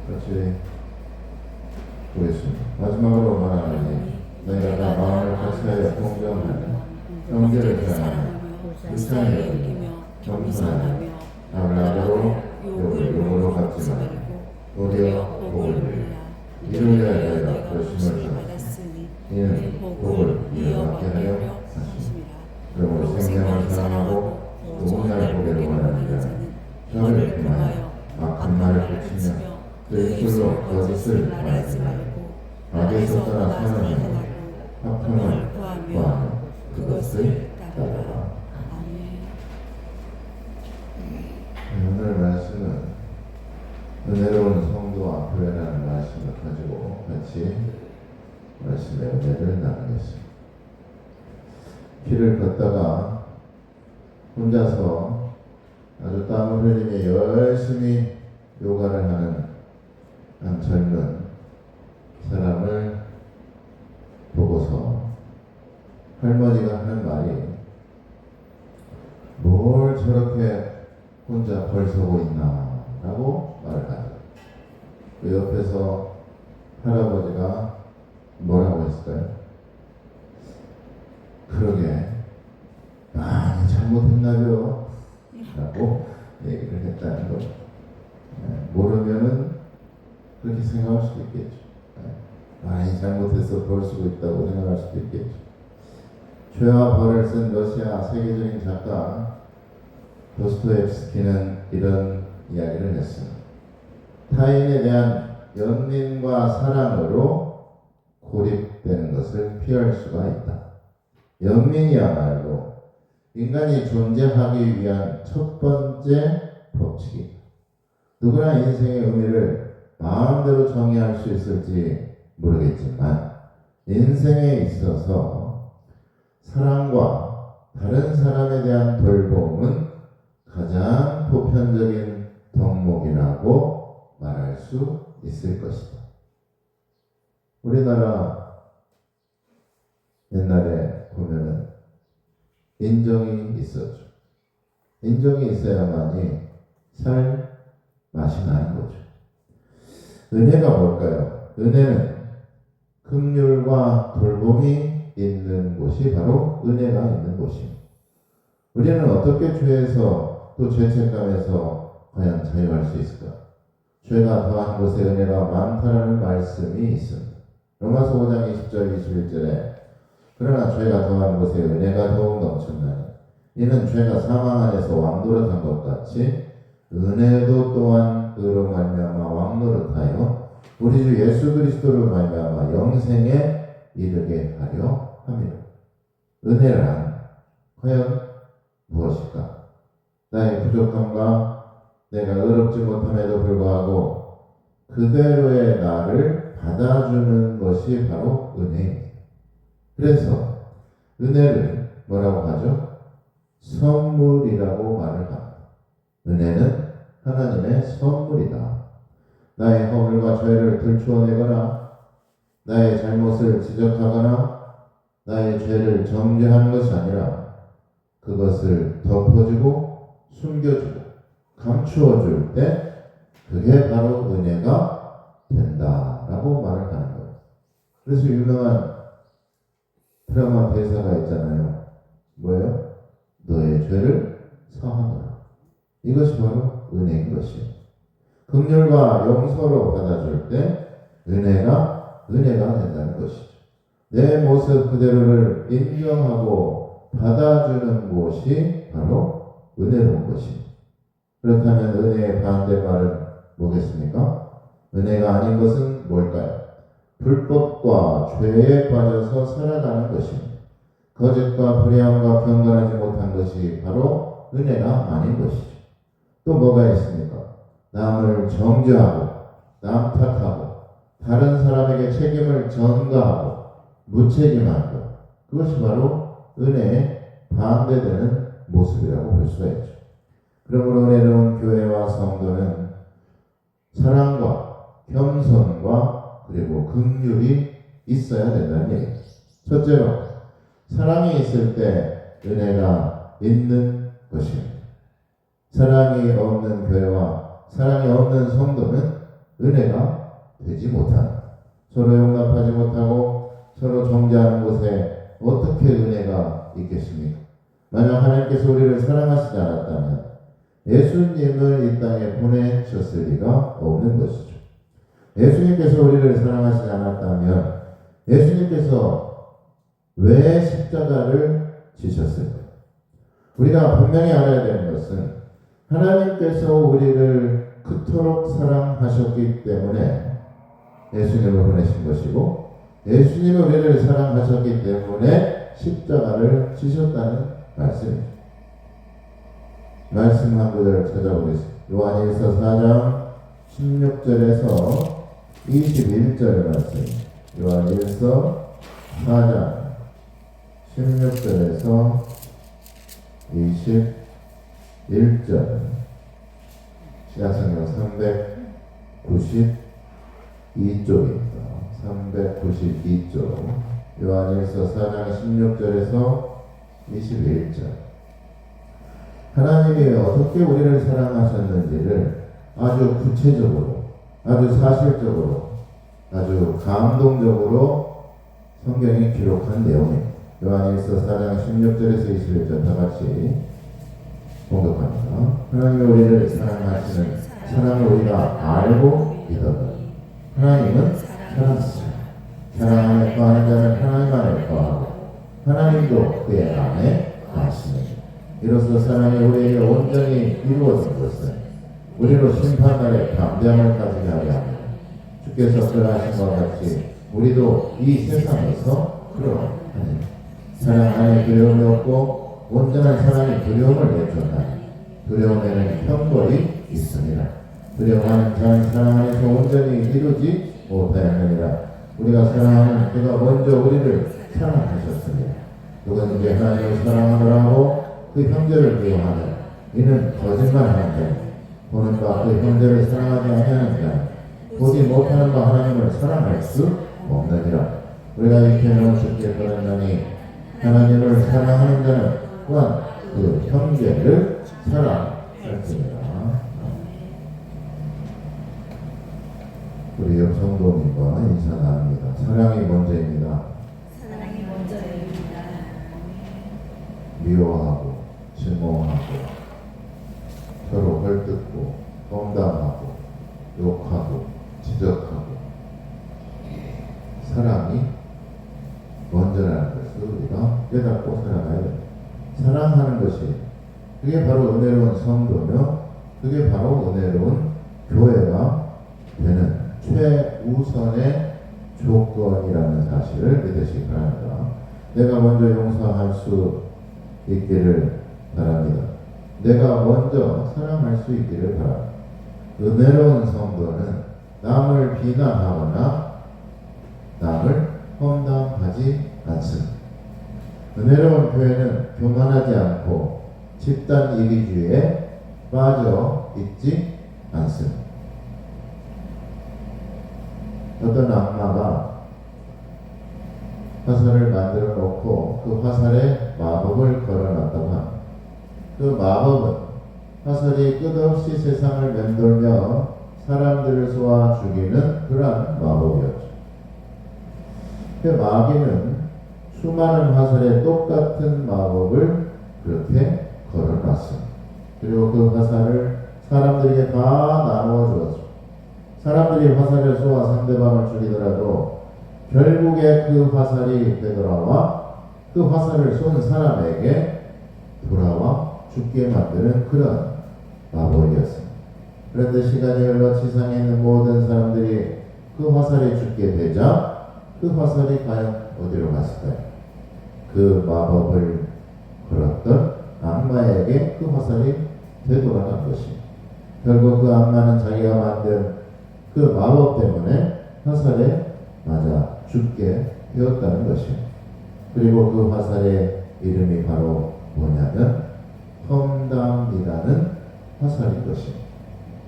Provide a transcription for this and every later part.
같이 보겠습니다. 마지막으로 말하노니 너희가 다 마음을 같이하여 공경하며 형제를 사랑하며 불쌍히 여기며 겸손하며 나를 욕으로 갚지 말고 도리어 복을 누리라. 이를 위하여 너희가 결심을 받았으니 이는 복을 이어받게 하려 하심이라. 그러므로 생명을 사랑하고 좋은 날 보기를 원하는 자는 혀를 금하여 악한 말을 붙이며 그 입술로 거짓을 말하지 말고 악에서 떠나 선을 행하고 합평을 구하며 그것을 따르라. 오늘 말씀은 은혜로운 성도 앞으로라는 말씀을 가지고 같이 말씀의 은혜를 나누겠습니다. 길을 걷다가 혼자서 아주 땀을 흘리며 열심히 요가를 하는 한 젊은 사람을 보고서 할머니가 하는 말이 뭘 저렇게 혼자 벌 서고 있나 라고 말을 하죠. 그 옆에서 할아버지가 뭐라고 했을까요? 그러게 많이 잘못했나요? 라고 얘기를 했다는 거죠. 모르면은 그렇게 생각할 수도 있겠죠. 많이 잘못해서 벌 쓰고 있다고 생각할 수도 있겠죠. 죄와 벌을 쓴 러시아 세계적인 작가 도스토옙스키는 이런 이야기를 했습니다. 타인에 대한 연민과 사랑으로 고립되는 것을 피할 수가 있다. 연민이야말로 인간이 존재하기 위한 첫 번째 법칙이다. 누구나 인생의 의미를 마음대로 정의할 수 있을지 모르겠지만 인생에 있어서 사랑과 다른 사람에 대한 돌봄은 가장 보편적인 덕목이라고 말할 수 있을 것이다. 우리나라 옛날에 보면은 인정이 있었죠. 인정이 있어야만이 살 맛이 나는 거죠. 은혜가 뭘까요? 은혜는 긍휼과 돌봄이 있는 곳이 바로 은혜가 있는 곳입니다. 우리는 어떻게 죄에서 또 죄책감에서 과연 자유할 수 있을까? 죄가 더한 곳에 은혜가 많다라는 말씀이 있습니다. 로마서 5장 20절 21절에 그러나 죄가 더한 곳에 은혜가 더욱 넘쳤나니 이는 죄가 사망 안에서 왕노릇한 것 같이 은혜도 또한 그로 말미암아 왕노릇하여 우리 주 예수 그리스도로 말미암아 영생에 이르게 하려 함이라. 은혜란 과연 무엇일까? 나의 부족함과 내가 의롭지 못함에도 불구하고 그대로의 나를 받아주는 것이 바로 은혜입니다. 그래서 은혜를 뭐라고 하죠? 선물이라고 말을 합니다. 은혜는 하나님의 선물이다. 나의 허물과 죄를 들추어내거나 나의 잘못을 지적하거나 나의 죄를 정죄하는 것이 아니라 그것을 덮어주고 숨겨주고 감추어줄 때 그게 바로 은혜가 된다라고 말을 하는 거예요. 그래서 유명한 드라마 대사가 있잖아요. 뭐예요? 너의 죄를 사하노라. 이것이 바로 은혜인 것이에요. 긍휼과 용서로 받아줄 때 은혜가 된다는 것이죠. 내 모습 그대로를 인정하고 받아주는 곳이 바로 은혜로운 것입니다. 그렇다면 은혜의 반대말은 뭐겠습니까? 은혜가 아닌 것은 뭘까요? 불법과 죄에 빠져서 살아가는 것입니다. 거짓과 불의함과 경건하지 못한 것이 바로 은혜가 아닌 것이죠. 또 뭐가 있습니까? 남을 정죄하고 남 탓하고 다른 사람에게 책임을 전가하고 무책임한 것, 그것이 바로 은혜에 반대되는 모습이라고 볼 수가 있죠. 그러므로 은혜로운 교회와 성도는 사랑과 겸손과 그리고 긍휼이 있어야 된다는 얘기입니다. 첫째로 사랑이 있을 때 은혜가 있는 것입니다. 사랑이 없는 교회와 사랑이 없는 성도는 은혜가 되지 못하는, 서로 용납하지 못하고 서로 정죄하는 곳에 어떻게 은혜가 있겠습니까? 만약 하나님께서 우리를 사랑하시지 않았다면 예수님을 이 땅에 보내셨을 리가 없는 것이죠. 예수님께서 우리를 사랑하시지 않았다면 예수님께서 왜 십자가를 지셨을까? 우리가 분명히 알아야 되는 것은 하나님께서 우리를 그토록 사랑하셨기 때문에 예수님을 보내신 것이고, 예수님이 우리를 사랑하셨기 때문에 십자가를 지셨다는 말씀입니다. 말씀 한 구절 찾아보겠습니다. 요한일서 4장 16절에서 21절 말씀. 요한일서 4장 16절에서 21절. 신약성경 392쪽입니다. 392쪽. 요한일서 4장 16절에서 21절. 하나님이 어떻게 우리를 사랑하셨는지를 아주 구체적으로, 아주 사실적으로, 아주 감동적으로 성경이 기록한 내용입니다. 요한일서 4장 16절에서 21절 다 같이 공독합니다. 하나님이 우리를 사랑하시는 사랑을 우리가 알고 믿었다. 하나님은 사랑이시다. 사랑 안에 거하는 자는 하나님 안에 거하고 하나님도 그의 안에 거하시느니라. 이로써 사랑이 우리에게 온전히 이루어진 것은 우리로 심판날에 담대함을 가지게 하려 합니다. 주께서 그러하신 것 같이 우리도 이 세상에서 그러하니 사랑 안에 두려움이 없고 온전한 사랑이 두려움을 내쫓나니 두려움에는 형벌이 있습니다. 두려워하는 자는 사랑 안에서 온전히 이루지 못하였느니라. 우리가 사랑하는 그가 먼저 우리를 사랑하셨습니다. 누구든지 하나님을 사랑하노라 하고 그 형제를 미워하는 이는 거짓말하는 자, 보는 바 그 형제를 사랑하지 아니하는 자, 보지 못하는 바 하나님을 사랑할 수 없느니라. 우리가 이렇게 명식에 보았나니 하나님을 사랑하는 자는 또한 그 형제를 사랑할지니라. 우리 옆 성도님과 인사 나눕니다. 사랑이 먼저입니다. 사랑이 먼저입니다. 미워하고 증오하고 서로 헐뜯고 험담하고 욕하고 지적하고 사랑이 먼저라는 것을 우리가 깨닫고 살아가야 됩니다. 사랑하는 것이 그게 바로 은혜로운 성도며 그게 바로 은혜로운 교회가 되는 최우선의 조건이라는 사실을 믿으시기 바랍니다. 내가 먼저 용서할 수 있기를 바랍니다. 내가 먼저 사랑할 수 있기를 바랍니다. 은혜로운 성도는 남을 비난하거나 남을 험담하지 않습니다. 은혜로운 교회는 교만하지 않고 집단 이기주의에 빠져 있지 않습니다. 어떤 악마가 화살을 만들어 놓고 그 화살에 마법을 걸어놨다고 합니다. 그 마법은 화살이 끝없이 세상을 맴돌며 사람들을 쏘아 죽이는 그러한 마법이었죠. 그 마귀는 수많은 화살에 똑같은 마법을 그렇게 걸어놨습니다. 그리고 그 화살을 사람들에게 다 나누어 주었습니다. 사람들이 화살을 쏘아 상대방을 죽이더라도 결국에 그 화살이 되돌아와 그 화살을 쏜 사람에게 돌아와 죽게 만드는 그런 마법이었습니다. 그런데 시간이 흘러 지상에 있는 모든 사람들이 그 화살이 죽게 되자 그 화살이 과연 어디로 갔을까요? 그 마법을 걸었던 악마에게 그 화살이 되돌아간 것입니다. 결국 그 악마는 자기가 만든 그 마법 때문에 화살에 맞아 죽게 되었다는 것입니다. 그리고 그 화살의 이름이 바로 뭐냐면 험담이라는 화살인 것입니다.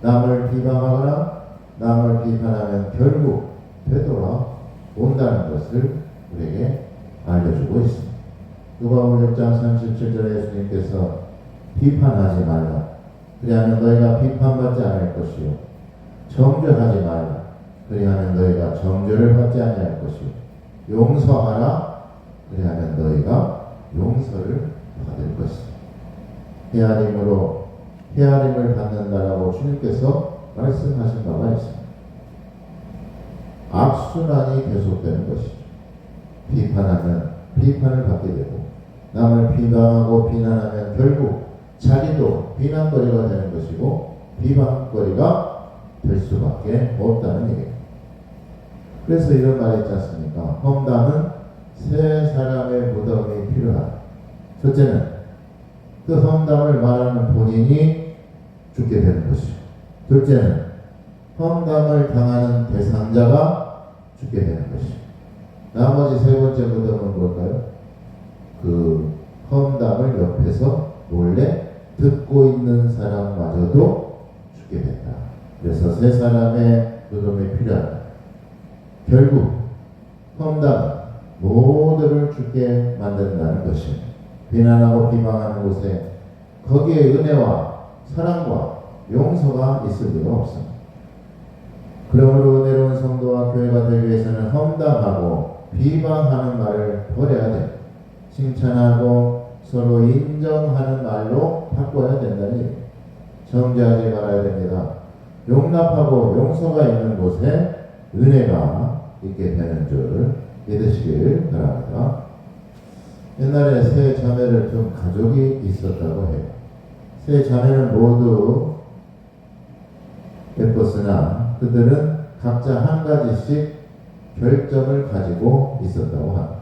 남을 비방하거나 남을 비판하면 결국 되돌아온다는 것을 우리에게 알려주고 있습니다. 누가복음 6장 37절에 예수님께서 비판하지 말라. 그리하면 너희가 비판받지 않을 것이요 정죄하지 말라. 그리하면 너희가 정죄를 받지 아니할 것이요 용서하라. 그리하면 너희가 용서를 받을 것이다. 헤아림으로 헤아림을 받는다라고 주님께서 말씀하신 바가 있습니다. 악순환이 계속되는 것이죠. 비판하면 비판을 받게 되고 남을 비방하고 비난하면 결국 자기도 비난거리가 되는 것이고 비방거리가 될 수밖에 없다는 얘기예요. 그래서 이런 말이 있지 않습니까? 험담은 세 사람의 무덤이 필요하다. 첫째는 그 험담을 말하는 본인이 죽게 되는 것이죠. 둘째는 험담을 당하는 대상자가 죽게 되는 것이죠. 나머지 세 번째 무덤은 뭘까요? 그 험담을 옆에서 몰래 듣고 있는 사람마저도 죽게 된다. 그래서 세 사람의 무덤이 필요하다. 결국 험담은 모두를 죽게 만든다는 것입니다. 비난하고 비방하는 곳에 거기에 은혜와 사랑과 용서가 있을 리가 없습니다. 그러므로 은혜로운 성도와 교회가 되기 위해서는 험담하고 비방하는 말을 버려야 됩니다. 칭찬하고 서로 인정하는 말로 바꿔야 된다는 얘기입니다. 정죄하지 말아야 됩니다. 용납하고 용서가 있는 곳에 은혜가 있게 되는 줄 믿으시길 바랍니다. 옛날에 세 자매를 둔 가족이 있었다고 해요. 세 자매는 모두 예뻤으나 그들은 각자 한 가지씩 결점을 가지고 있었다고 합니다.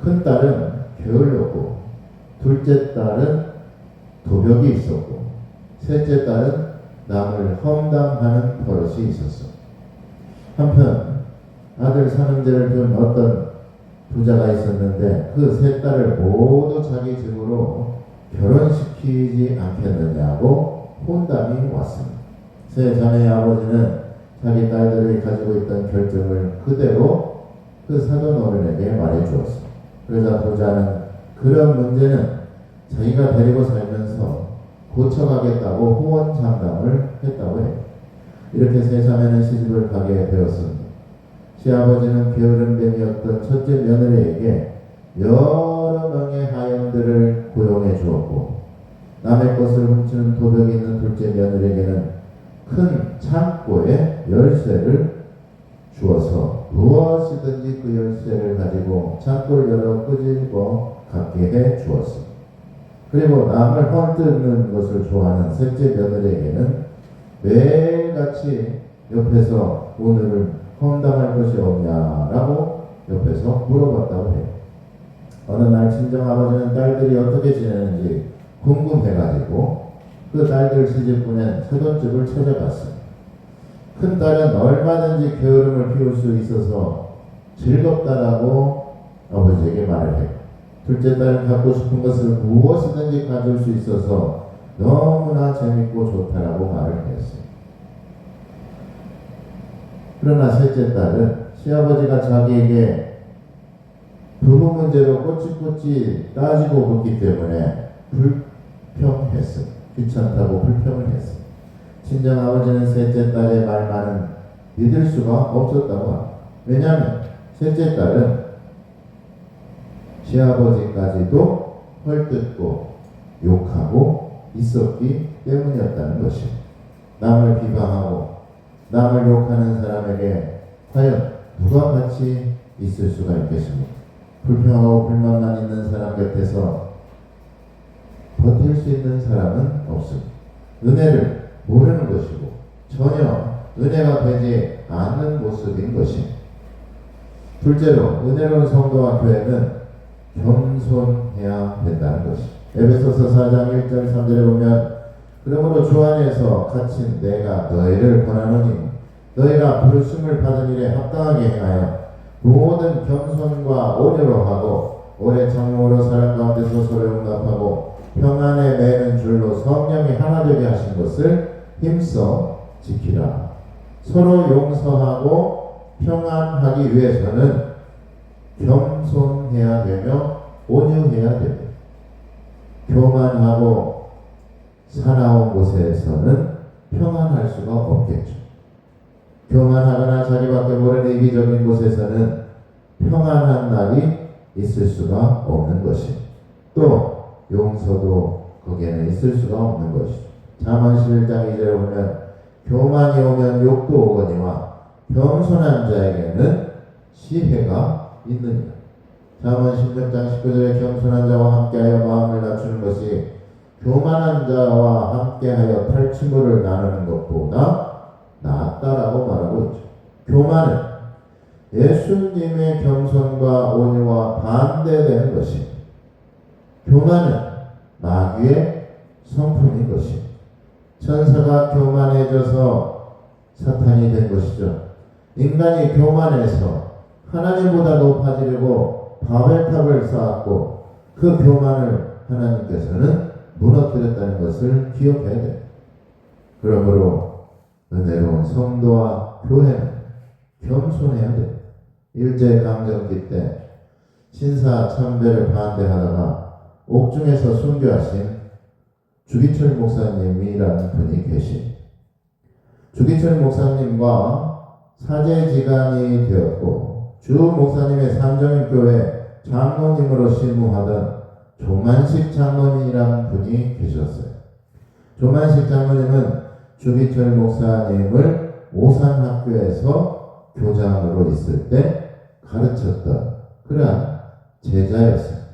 큰 딸은 게을렀고, 둘째 딸은 도벽이 있었고, 셋째 딸은 남을 험담하는 버릇이 있었어. 한편 아들 삼형제를 둔 어떤 부자가 있었는데 그 세 딸을 모두 자기 집으로 결혼시키지 않겠느냐고 혼담이 왔습니다. 세 자매의 아버지는 자기 딸들이 가지고 있던 결정을 그대로 그 사돈 어른에게 말해주었습니다. 그러자 부자는 그런 문제는 자기가 데리고 살면서 고쳐가겠다고 호언장담을 했다고 해요. 이렇게 세 자매는 시집을 가게 되었습니다. 시아버지는 게으른 뱀이었던 첫째 며느리에게 여러 명의 하인들을 고용해 주었고, 남의 것을 훔치는 도벽이 있는 둘째 며느리에게는 큰 창고에 열쇠를 주어서 무엇이든지 그 열쇠를 가지고 창고를 열어 끄집어 갖게 해 주었습니다. 그리고 남을 헐뜯는 것을 좋아하는 셋째 며느리에게는 매일같이 옆에서 오늘은 험담할 것이 없냐라고 옆에서 물어봤다고 해요. 어느 날 친정아버지는 딸들이 어떻게 지내는지 궁금해가지고 그 딸들 시집 보낸 사돈집을 찾아갔습니다. 큰 딸은 얼마든지 게으름을 피울 수 있어서 즐겁다라고 아버지에게 말을 해요. 둘째 딸은 갖고 싶은 것을 무엇이든지 가질 수 있어서 너무나 재밌고 좋다라고 말을 했어요. 그러나 셋째 딸은 시아버지가 자기에게 부부 문제로 꼬치꼬치 따지고 묻기 때문에 불평했어요. 귀찮다고 불평을 했어요. 친정아버지는 셋째 딸의 말만은 믿을 수가 없었다고 합니다. 왜냐하면 셋째 딸은 시아버지까지도 헐뜯고 욕하고 있었기 때문이었다는 것입니다. 남을 비방하고 남을 욕하는 사람에게 과연 누가 같이 있을 수가 있겠습니까? 불평하고 불만만 있는 사람 곁에서 버틸 수 있는 사람은 없습니다. 은혜를 모르는 것이고 전혀 은혜가 되지 않는 모습인 것입니다. 둘째로 은혜로운 성도와 교회는 겸손해야 된다는 것입니다. 에베소서 4장 1절 3절에 보면 그러므로 주 안에서 갇힌 내가 너희를 권하노니 너희가 부르심을 받은 일에 합당하게 행하여 모든 겸손과 온유로 하고 오래 참음으로 사람 가운데서 서로 용납하고 평안에 매는 줄로 성령이 하나 되게 하신 것을 힘써 지키라. 서로 용서하고 평안하기 위해서는 겸손해야 되며 온유해야 됩니다. 교만하고 사나운 곳에서는 평안할 수가 없겠죠. 교만하거나 자기밖에 모르는 이기적인 곳에서는 평안한 날이 있을 수가 없는 것이, 또 용서도 거기에는 있을 수가 없는 것이죠. 잠언 11장 2절에 보면 교만이 오면 욕도 오거니와 겸손한 자에게는 시혜가 있느니라. 잠언 16장 19절에 겸손한 자와 함께하여 마음을 낮추는 것이 교만한 자와 함께하여 탈취물을 나누는 것보다 낫다라고 말하고 있죠. 교만은 예수님의 겸손과 온유와 반대되는 것입니다. 교만은 마귀의 성품인 것입니다. 천사가 교만해져서 사탄이 된 것이죠. 인간이 교만해서 하나님보다 높아지려고 바벨탑을 쌓았고 그 교만을 하나님께서는 무너뜨렸다는 것을 기억해야 됩니다. 그러므로 은혜로운 성도와 교회는 겸손해야 됩니다. 일제강점기 때 신사 참배를 반대하다가 옥중에서 순교하신 주기철 목사님이라는 분이 계십니다. 주기철 목사님과 사제지간이 되었고 주 목사님의 삼정일교회 장로님으로 실무하던 조만식 장로님이라는 분이 계셨어요. 조만식 장로님은 주기철 목사님을 오산학교에서 교장으로 있을 때 가르쳤던 그러한 제자였습니다.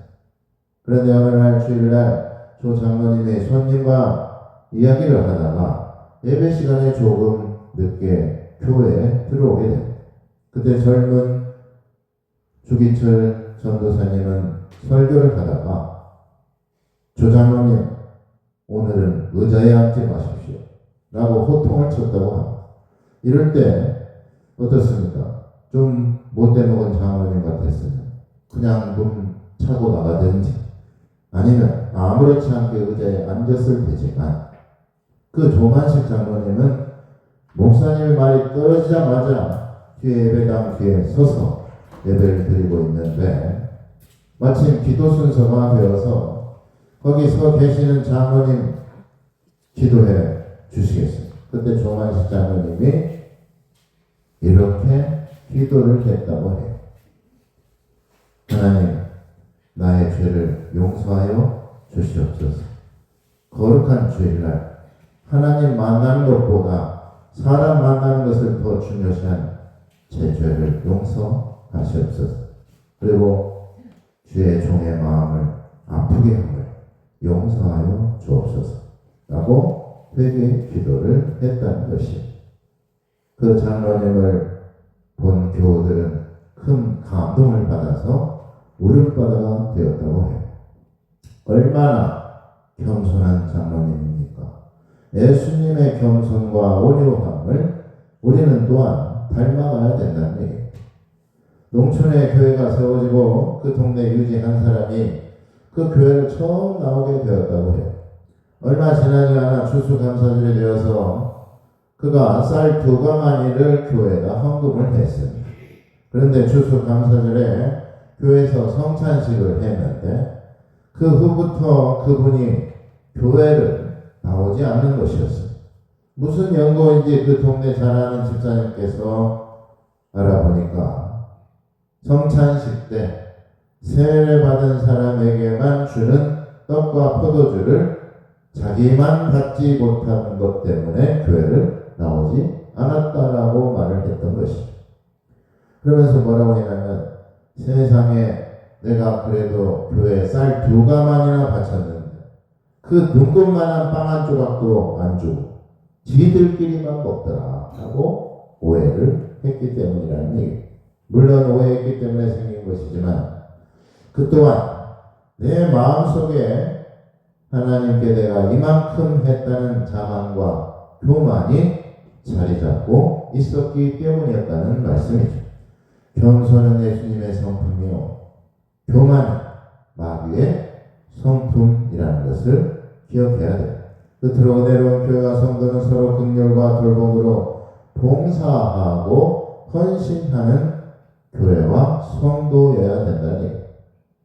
그런데 어느 날 주일날 조 장로님의 손님과 이야기를 하다가 예배 시간에 조금 늦게 교회에 들어오게 됩니다. 그때 젊은 주기철 전도사님은 설교를 하다가 조 장로님 오늘은 의자에 앉지 마십시오 라고 호통을 쳤다고 합니다. 이럴 때 어떻습니까? 좀 못돼 먹은 장로님 같았으면 그냥 문 차고 나가든지 아니면 아무렇지 않게 의자에 앉았을 테지만 그 조만식 장로님은 목사님의 말이 떨어지자마자 뒤에 예배당 뒤에 서서 예배를 드리고 있는데 마침 기도 순서가 되어서 거기 서 계시는 장로님 기도해 주시겠습니다. 그때 조만식 장로님이 이렇게 기도를 했다고 해요. 하나님, 나의 죄를 용서하여 주시옵소서. 거룩한 주일날 하나님 만나는 것보다 사람 만나는 것을 더 중요시한 제 죄를 용서하시옵소서. 그리고 주의 종의 마음을 아프게 함을 용서하여 주옵소서 라고 회개 기도를 했다는 것이, 그 장로님을 본 교우들은 큰 감동을 받아서 울음바다가 되었다고 해요. 얼마나 겸손한 장로님입니까? 예수님의 겸손과 온유함을 우리는 또한 닮아가야 된다는 얘기예요. 농촌에 교회가 세워지고 그 동네 유지 한 사람이 그 교회를 처음 나오게 되었다고 해요. 얼마 지나지 않아 추수감사절이 되어서 그가 쌀 2가마니를 교회에다 헌금을 했습니다. 그런데 추수감사절에 교회에서 성찬식을 했는데 그 후부터 그분이 교회를 나오지 않는 것이었습니다. 무슨 연고인지 그 동네 잘 아는 집사님께서 알아보니까 성찬식 때 세례 받은 사람에게만 주는 떡과 포도주를 자기만 받지 못한 것 때문에 교회를 나오지 않았다라고 말을 했던 것이죠. 그러면서 뭐라고 했냐면, 세상에 내가 그래도 교회에 쌀 2가마니나 바쳤는데 그 눈곱만한 빵 한 조각도 안 주고 지들끼리만 먹더라 라고 오해를 했기 때문이라는 얘기. 물론 오해했기 때문에 생긴 것이지만 그 또한 내 마음속에 하나님께 내가 이만큼 했다는 자만과 교만이 자리 잡고 있었기 때문이었다는 말씀이죠. 겸손은 예수님의 성품이요 교만은 마귀의 성품이라는 것을 기억해야 됩니다. 끝으로 은혜로운 교회와 성도는 서로 긍휼과 돌봄으로 봉사하고 헌신하는 교회와 성도여야 된다는 얘기입니다.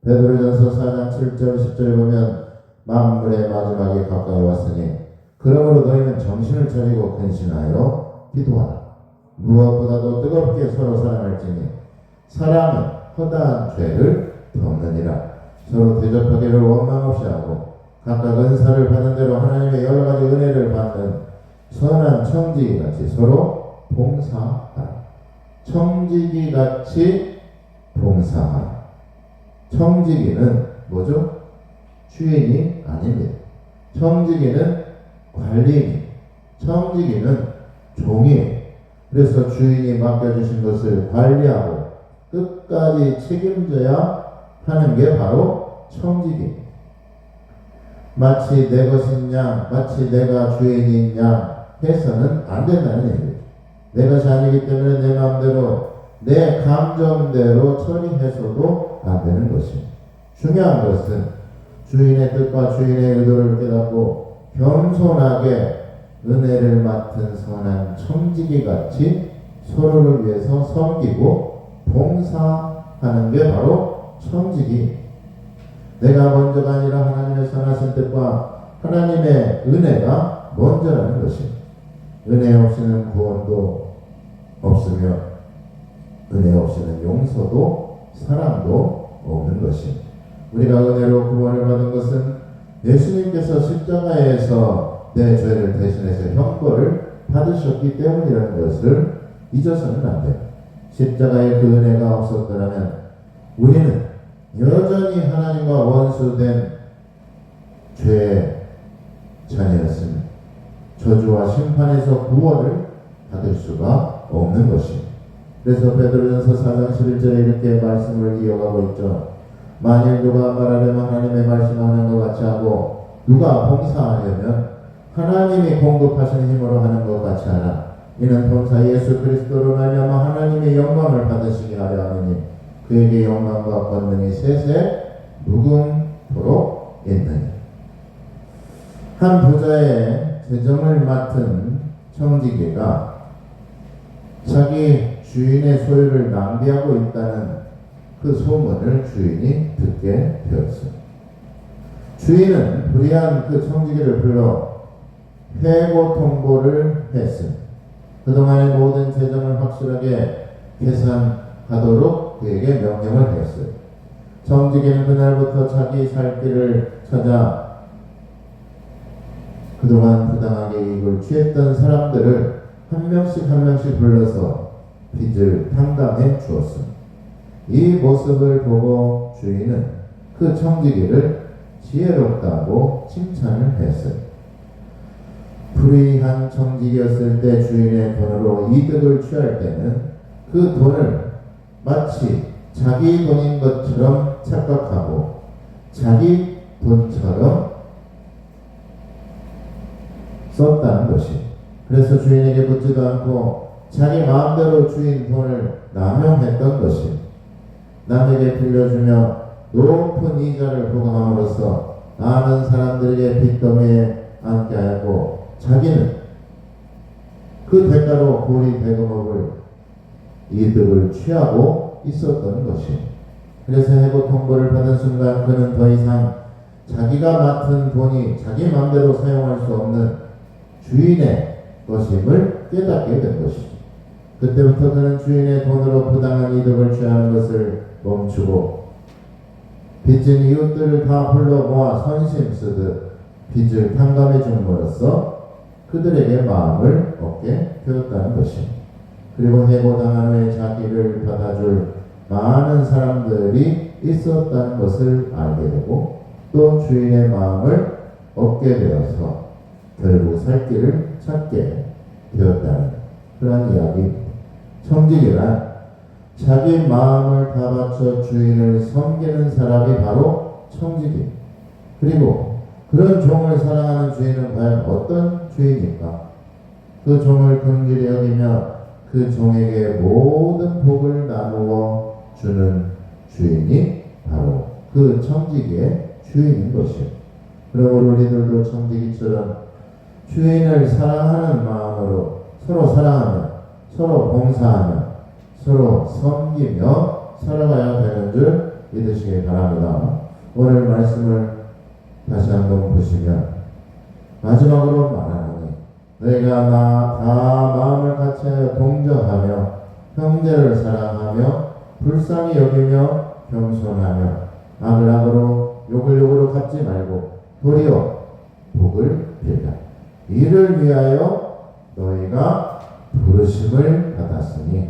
베드로전서 4장 7절 10절에 보면 만물의 마지막이 가까이 왔으니 그러므로 너희는 정신을 차리고 근신하여 기도하라. 무엇보다도 뜨겁게 서로 사랑할지니 사랑은 허다한 죄를 덮느니라. 서로 대접하기를 원망 없이 하고 각각 은사를 받은 대로 하나님의 여러 가지 은혜를 받는 선한 청지기 같이 서로 봉사하라. 청지기 같이 봉사하라. 청지기는 뭐죠? 주인이 아닙니다. 청지기는 관리인, 청지기는 종이에요. 그래서 주인이 맡겨주신 것을 관리하고 끝까지 책임져야 하는 게 바로 청지기입니다. 마치 내 것인 양, 마치 내가 주인인 양 해서는 안 된다는 얘기죠. 내 것이 아니기 때문에 내 마음대로, 내 감정대로 처리해서도 안 되는 것입니다. 중요한 것은 주인의 뜻과 주인의 의도를 깨닫고 겸손하게 은혜를 맡은 선한 청지기 같이 서로를 위해서 섬기고 봉사하는 게 바로 청지기. 내가 먼저가 아니라 하나님의 선하신 뜻과 하나님의 은혜가 먼저라는 것입니다. 은혜 없이는 구원도 없으며 은혜 없이는 용서도 사랑도 없는 것입니다. 우리가 은혜로 구원을 받은 것은 예수님께서 십자가에서 내 죄를 대신해서 형벌을 받으셨기 때문이라는 것을 잊어서는 안 돼요. 십자가에 그 은혜가 없었더라면 우리는 여전히 하나님과 원수된 죄의 자녀였습니다. 저주와 심판에서 구원을 받을 수가 없는 것입니다. 그래서 베드로전서 4장 11절에 이렇게 말씀을 이어가고 있죠. 만일 누가 말하려면 하나님의 말씀하는 것 같이 하고 누가 봉사하려면 하나님이 공급하시는 힘으로 하는 것 같이 하라. 이는 범사 예수 그리스도로 말미암아 하나님의 영광을 받으시게 하려 하느니 그에게 영광과 권능이 세세 무궁토록 있느니. 한 부자의 재정을 맡은 청지기가 자기 주인의 소유를 낭비하고 있다는 그 소문을 주인이 듣게 되었습니다. 주인은 불의한 그 청지기를 불러 해고 통보를 했습니다. 그동안의 모든 재정을 확실하게 계산하도록 그에게 명령을 했어요. 청지기는 그날부터 자기 살 길을 찾아 그동안 부당하게 이익을 취했던 사람들을 한 명씩 불러서 빚을 탕감해 주었습니다. 이 모습을 보고 주인은 그 청지기를 지혜롭다고 칭찬을 했어요. 불의한 청지기였을 때 주인의 돈으로 이득을 취할 때는 그 돈을 마치 자기 돈인 것처럼 착각하고 자기 돈처럼 썼다는 것이. 그래서 주인에게 묻지도 않고 자기 마음대로 주인 돈을 남용했던 것이. 남에게 빌려주며 높은 이자를 부과함으로써 많은 사람들에게 빚더미에 앉게 하였고 자기는 그 대가로 고리 대금업을 이득을 취하고 있었던 것이. 그래서 해고 통보를 받은 순간 그는 더 이상 자기가 맡은 돈이 자기 마음대로 사용할 수 없는 주인의 것임을 깨닫게 된 것이죠. 그때부터 그는 주인의 돈으로 부당한 이득을 취하는 것을 멈추고 빚진 이웃들을 다 불러 모아 선심 쓰듯 빚을 탕감해 줌으로써 그들에게 마음을 얻게 되었다는 것입니다. 그리고 해고당한 후에 자기를 받아줄 많은 사람들이 있었다는 것을 알게 되고 또 주인의 마음을 얻게 되어서 결국 살 길을 찾게 되었다는 그런 이야기입니다. 청지기란 자기 마음을 다 바쳐 주인을 섬기는 사람이 바로 청지기. 그리고 그런 종을 사랑하는 주인은 과연 어떤 주인일까? 그 종을 긍휼히 여기며 그 종에게 모든 복을 나누어 주는 주인이 바로 그 청지기의 주인인 것이에요. 그러므로 우리들도 청지기처럼 주인을 사랑하는 마음으로 서로 사랑하며 서로 봉사하며 서로 섬기며 살아가야 되는 줄 믿으시기 바랍니다. 오늘 말씀을 다시 한번 보시면 마지막으로 말하노니 너희가 나 다 마음을 같이하여 동정하며 형제를 사랑하며 불쌍히 여기며 겸손하며 악을 악으로 욕을 욕으로 갚지 말고 도리어 복을 빌라. 이를 위하여 너희가 부르심을 받았으니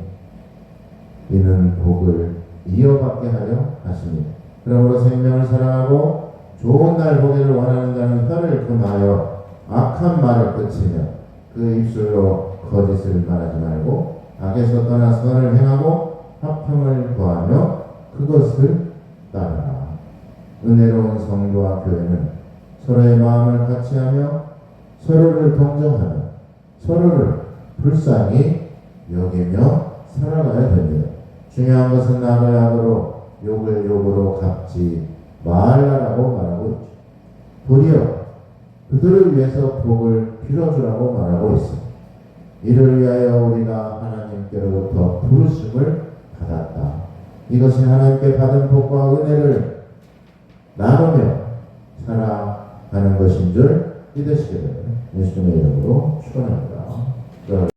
이는 복을 이어받게 하려 하십니다. 그러므로 생명을 사랑하고 좋은 날 보기를 원하는 자는 혀를 금하여 악한 말을 그치며 그 입술로 거짓을 말하지 말고 악에서 떠나 선을 행하고 화평을 구하며 그것을 따르라. 은혜로운 성도와 교회는 서로의 마음을 같이하며 서로를 동정하며 서로를 불쌍히 여기며 살아가야 됩니다. 중요한 것은 악을 악으로 욕을 욕으로 갚지 말라라고 말하고 있죠. 도리어 그들을 위해서 복을 빌어주라고 말하고 있습니다. 이를 위하여 우리가 하나님께로부터 부르심을 받았다. 이것이 하나님께 받은 복과 은혜를 나누며 살아가는 것인 줄 믿으시게 됩니다. 예수님의 이름으로 축원합니다.